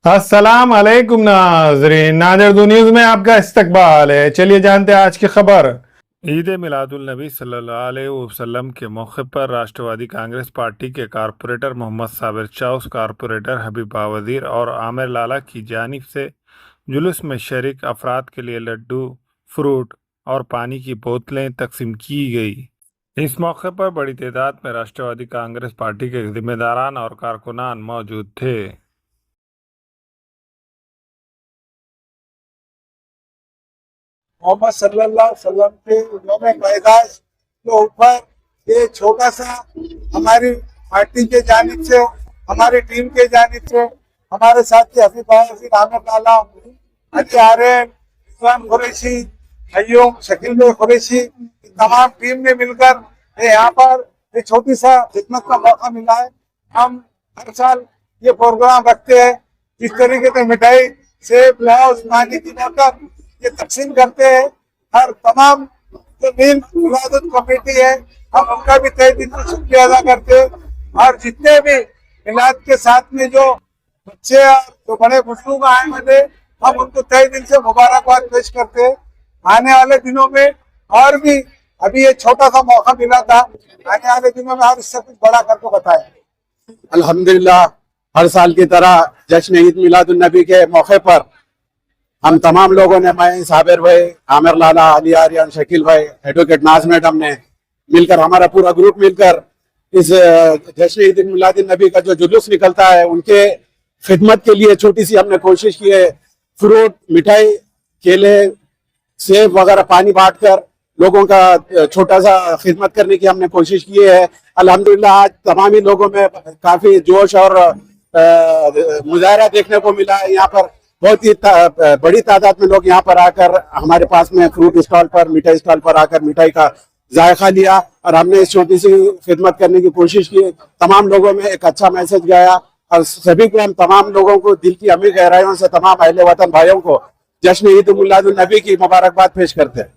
अस्सलाम अलैकुम नाज़रीन, नाज़र न्यूज़ में आपका इस्तकबाल है। चलिए जानते हैं आज की खबर। ईद मिलादुल नबी सल्लल्लाहु अलैहि वसल्लम के मौके पर राष्ट्रवादी कांग्रेस पार्टी के कारपोरेटर मोहम्मद साबिर चाउस, कारपोरेटर हबीबा वजीर और आमिर लाला की जानिब से जुलूस में शरीक अफराद के लिए लड्डू, फ्रूट और पानी की बोतलें तकसीम की गई। इस मौके पर बड़ी तादाद में राष्ट्रवादी कांग्रेस पार्टी के जिम्मेदारान और कारकुनान मौजूद थे। मोहम्मद सल्लल्लाहु अलैहि वसल्लम के यौम पैदाइश के ऊपर ये छोटा सा हमारी पार्टी के जानिब से, हमारी टीम के जानिब से, हमारे साथी हफीज आमिर लाला, अली आरिफ, रिजवान कुरैशी, अय्यूब, शकील भाई कुरैशी, तमाम टीम ने मिलकर ये यहाँ पर ये छोटी सा खिदमत का मौका मिला है। हम हर साल ये प्रोग्राम रखते हैं। इस तरीके से मिठाई, सेब, ग्लास, पानी की बोतल ये तकसीम करते हैं। हर तमाम जो मेन इबादत कमेटी है, हम उनका भी तहे दिल से शुक्रिया अदा करते हैं। और जितने भी मिलाद के साथ में जो बच्चे और जो बड़े बुजुर्ग आए हुए, हम उनको तहे दिल से मुबारकबाद पेश करते हैं। आने वाले दिनों में और भी, अभी ये छोटा सा मौका मिला था, आने वाले दिनों में और इससे कुछ बड़ा करके बताएं। अल्हम्दुलिल्लाह, हर साल की तरह जश्न ईद मिलादुन नबी के मौके पर हम तमाम लोगों ने, मैं, साबिर भाई, आमिर लाला, अली आर्यन, शकील भाई, एडवोकेट नाज मैडम ने मिलकर, हमारा पूरा ग्रुप मिलकर इस जश्न ईद मिलादुन नबी का जो जुलूस निकलता है उनके खिदमत के लिए छोटी सी हमने कोशिश की है। फ्रूट, मिठाई, केले, सेब वगैरह पानी बांट कर लोगों का छोटा सा खिदमत करने की हमने कोशिश की है। अल्हम्दुलिल्लाह, आज तमामी लोगों में काफी जोश और मुजाहरा देखने को मिला है। यहाँ पर बहुत ही बड़ी तादाद में लोग यहाँ पर आकर हमारे पास में फ्रूट स्टॉल पर, मिठाई स्टॉल पर आकर मिठाई का जायका लिया और हमने इस छोटी सी खिदमत करने की कोशिश की। तमाम लोगों में एक अच्छा मैसेज गया और सभी को, हम तमाम लोगों को दिल की अमीर गहराइयों से, तमाम अहले वतन भाइयों को जश्न ईद मिलादुन नबी की मुबारकबाद पेश करते हैं।